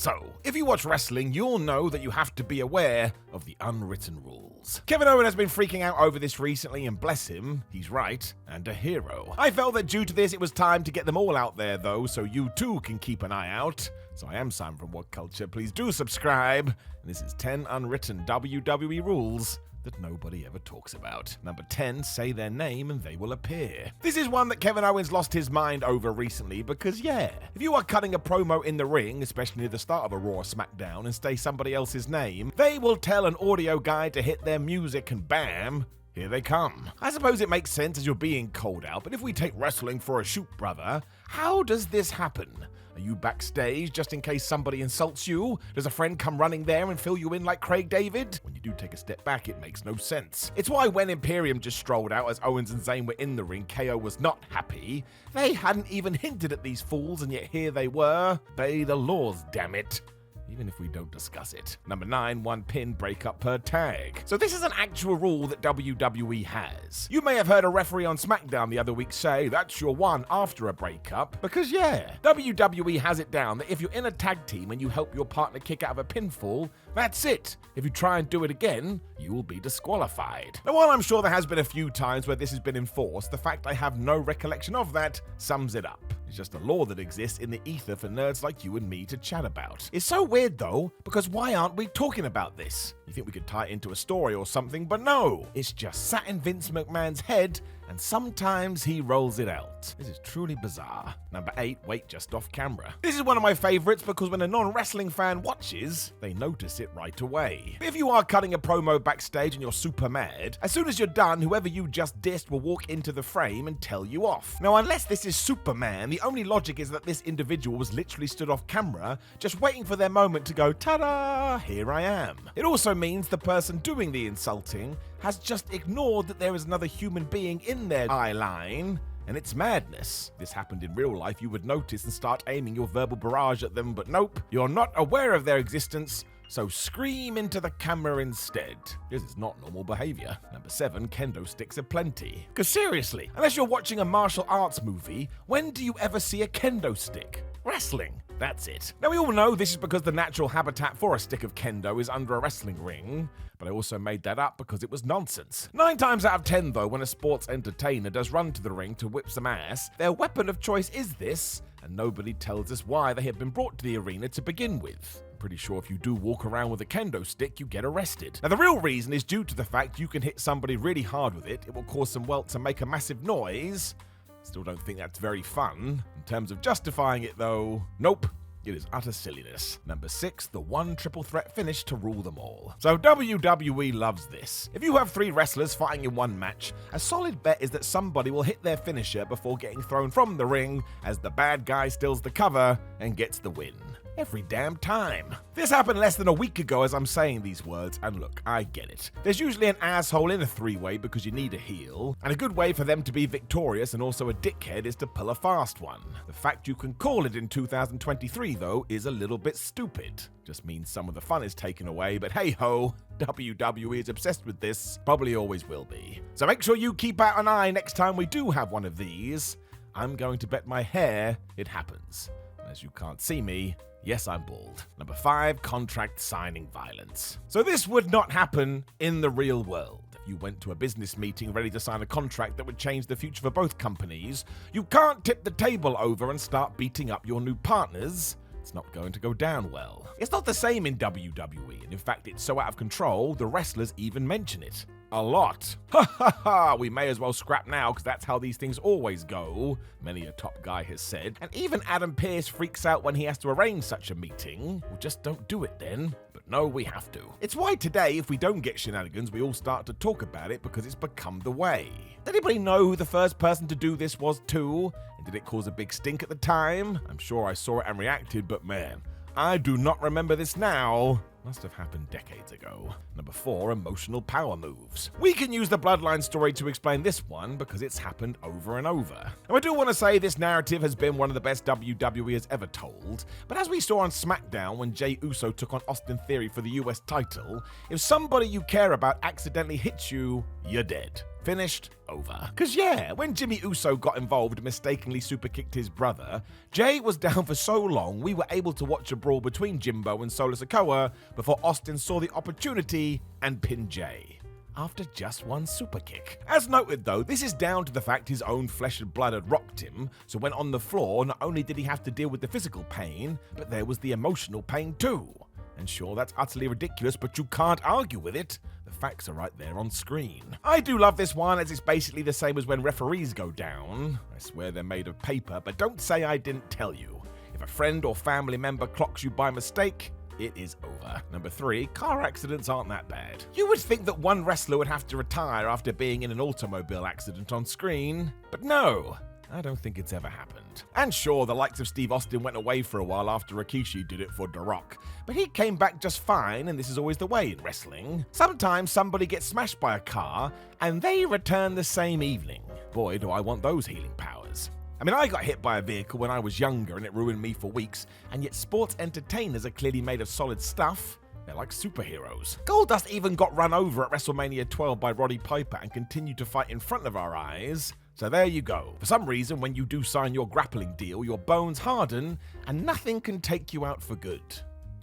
So, if you watch wrestling, you'll know that you have to be aware of the unwritten rules. Kevin Owens has been freaking out over this recently, and bless him, he's right, and a hero. I felt that due to this, it was time to get them all out there though, so you too can keep an eye out. So I am Simon from What Culture, please do subscribe. And this is 10 unwritten WWE rules that nobody ever talks about. Number 10, say their name and they will appear. This is one that Kevin Owens lost his mind over recently because if you are cutting a promo in the ring, especially near the start of a Raw or SmackDown, and say somebody else's name, they will tell an audio guy to hit their music and bam, here they come. I suppose it makes sense as you're being called out, but if we take wrestling for a shoot, brother, how does this happen? Are you backstage just in case somebody insults you? Does a friend come running there and fill you in like Craig David? When you do take a step back, it makes no sense. It's why when Imperium just strolled out as Owens and Zayn were in the ring, KO was not happy. They hadn't even hinted at these fools, and yet here they were. Obey the laws, damn it. Even if we don't discuss it. Number 9, 1 pin breakup per tag. So this is an actual rule that WWE has. You may have heard a referee on SmackDown the other week say, that's your one after a breakup. Because WWE has it down that if you're in a tag team and you help your partner kick out of a pinfall, that's it. If you try and do it again, you will be disqualified. Now, while I'm sure there has been a few times where this has been enforced, the fact I have no recollection of that sums it up. It's just a law that exists in the ether for nerds like you and me to chat about. It's so weird though, because why aren't we talking about this? You think we could tie it into a story or something, but no! It's just sat in Vince McMahon's head, and sometimes he rolls it out. This is truly bizarre. Number 8, wait just off camera. This is one of my favorites because when a non-wrestling fan watches, they notice it right away. If you are cutting a promo backstage and you're super mad, as soon as you're done, whoever you just dissed will walk into the frame and tell you off. Now, unless this is Superman, the only logic is that this individual was literally stood off camera, just waiting for their moment to go, ta-da, here I am. It also means the person doing the insulting has just ignored that there is another human being in their eye line, and it's madness. This happened in real life, you would notice and start aiming your verbal barrage at them, but nope, you're not aware of their existence, so scream into the camera instead. This is not normal behavior. Number 7, kendo sticks aplenty. Because seriously, unless you're watching a martial arts movie, when do you ever see a kendo stick? Wrestling. That's it. Now we all know this is because the natural habitat for a stick of kendo is under a wrestling ring, but I also made that up because it was nonsense. 9 times out of 10 though, when a sports entertainer does run to the ring to whip some ass, their weapon of choice is this, and nobody tells us why they have been brought to the arena to begin with. I'm pretty sure if you do walk around with a kendo stick, you get arrested. Now the real reason is due to the fact you can hit somebody really hard with it, it will cause some welts and make a massive noise. Still don't think that's very fun. In terms of justifying it though, nope. It is utter silliness. Number 6, the one triple threat finish to rule them all. So WWE loves this. If you have 3 wrestlers fighting in one match, a solid bet is that somebody will hit their finisher before getting thrown from the ring as the bad guy steals the cover and gets the win. Every damn time. This happened less than a week ago as I'm saying these words, and look, I get it. There's usually an asshole in a 3-way because you need a heel, and a good way for them to be victorious and also a dickhead is to pull a fast one. The fact you can call it in 2023 though is a little bit stupid. Just means some of the fun is taken away, but hey ho, WWE is obsessed with this, probably always will be. So make sure you keep out an eye next time we do have one of these. I'm going to bet my hair it happens. As you can't see me, yes, I'm bald. Number 5, contract signing violence. So this would not happen in the real world. If you went to a business meeting ready to sign a contract that would change the future for both companies, you can't tip the table over and start beating up your new partners. It's not going to go down well. It's not the same in WWE, and in fact it's so out of control, the wrestlers even mention it. A lot. Ha ha ha, we may as well scrap now because that's how these things always go, many a top guy has said. And even Adam Pearce freaks out when he has to arrange such a meeting. Well, just don't do it then. But no, we have to. It's why today, if we don't get shenanigans, we all start to talk about it because it's become the way. Does anybody know who the first person to do this was too? And did it cause a big stink at the time? I'm sure I saw it and reacted, but man, I do not remember this now. Must have happened decades ago. Number 4, emotional power moves. We can use the Bloodline story to explain this one because it's happened over and over. And I do want to say this narrative has been one of the best WWE has ever told, but as we saw on SmackDown when Jey Uso took on Austin Theory for the US title, if somebody you care about accidentally hits you, you're dead. Finished, over. Cause yeah, when Jimmy Uso got involved and mistakenly superkicked his brother, Jay was down for so long we were able to watch a brawl between Jimbo and Solo Sikoa before Austin saw the opportunity and pinned Jay. After just one superkick. As noted though, this is down to the fact his own flesh and blood had rocked him, so when on the floor, not only did he have to deal with the physical pain, but there was the emotional pain too. And sure, that's utterly ridiculous, but you can't argue with it. The facts are right there on screen. I do love this one, as it's basically the same as when referees go down. I swear they're made of paper, but don't say I didn't tell you. If a friend or family member clocks you by mistake, it is over. Number 3, car accidents aren't that bad. You would think that one wrestler would have to retire after being in an automobile accident on screen, but no. I don't think it's ever happened. And sure, the likes of Steve Austin went away for a while after Rikishi did it for The Rock, but he came back just fine, and this is always the way in wrestling. Sometimes somebody gets smashed by a car, and they return the same evening. Boy, do I want those healing powers. I mean, I got hit by a vehicle when I was younger, and it ruined me for weeks, and yet sports entertainers are clearly made of solid stuff. They're like superheroes. Goldust even got run over at WrestleMania 12 by Roddy Piper and continued to fight in front of our eyes. So there you go. For some reason, when you do sign your grappling deal, your bones harden and nothing can take you out for good.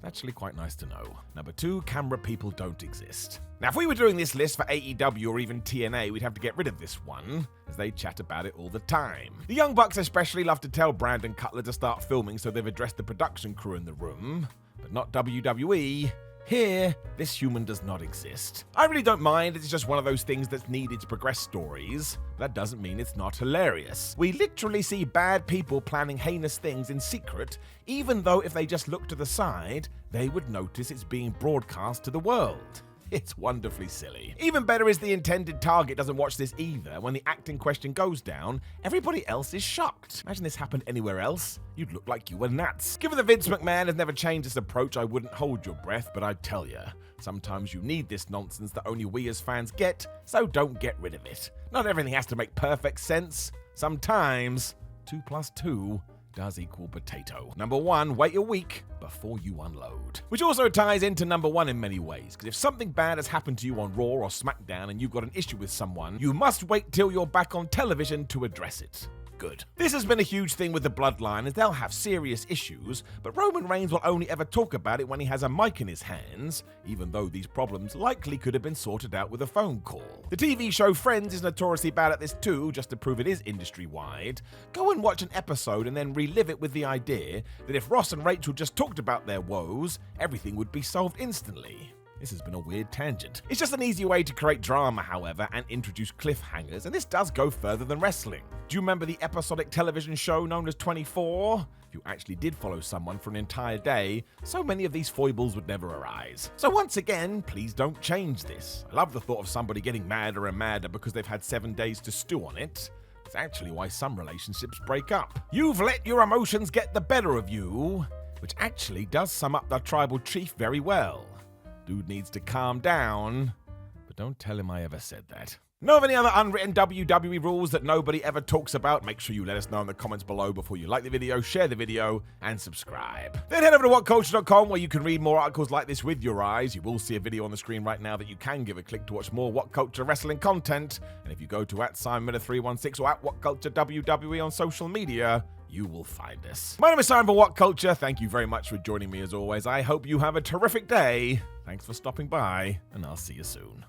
Actually quite nice to know. Number 2, camera people don't exist. Now, if we were doing this list for AEW or even TNA, we'd have to get rid of this one, as they chat about it all the time. The Young Bucks especially love to tell Brandon Cutler to start filming, so they've addressed the production crew in the room, but not WWE. Here, this human does not exist. I really don't mind, it's just one of those things that's needed to progress stories. That doesn't mean it's not hilarious. We literally see bad people planning heinous things in secret, even though if they just look to the side, they would notice it's being broadcast to the world. It's wonderfully silly. Even better is the intended target doesn't watch this either. When the act in question goes down, everybody else is shocked. Imagine this happened anywhere else. You'd look like you were nuts. Given that Vince McMahon has never changed his approach, I wouldn't hold your breath, but I'd tell you, sometimes you need this nonsense that only we as fans get, so don't get rid of it. Not everything has to make perfect sense. Sometimes 2 + 2 does equal potato. Number 1, wait a week before you unload. Which also ties into number 1 in many ways, because if something bad has happened to you on Raw or SmackDown and you've got an issue with someone, you must wait till you're back on television to address it. Good. This has been a huge thing with the Bloodline, as they'll have serious issues, but Roman Reigns will only ever talk about it when he has a mic in his hands, even though these problems likely could have been sorted out with a phone call. The TV show Friends is notoriously bad at this too, just to prove it is industry-wide. Go and watch an episode and then relive it with the idea that if Ross and Rachel just talked about their woes, everything would be solved instantly. This has been a weird tangent. It's just an easy way to create drama, however, and introduce cliffhangers, and this does go further than wrestling. Do you remember the episodic television show known as 24? If you actually did follow someone for an entire day, so many of these foibles would never arise. So once again, please don't change this. I love the thought of somebody getting madder and madder because they've had 7 days to stew on it. It's actually why some relationships break up. You've let your emotions get the better of you, which actually does sum up the tribal chief very well. Dude needs to calm down, but don't tell him I ever said that. Know of any other unwritten WWE rules that nobody ever talks about? Make sure you let us know in the comments below before you like the video, share the video, and subscribe. Then head over to whatculture.com where you can read more articles like this with your eyes. You will see a video on the screen right now that you can give a click to watch more What Culture wrestling content. And if you go to @SimonMiller316 or @WhatCultureWWE on social media, you will find us. My name is Simon for What Culture. Thank you very much for joining me as always. I hope you have a terrific day. Thanks for stopping by, and I'll see you soon.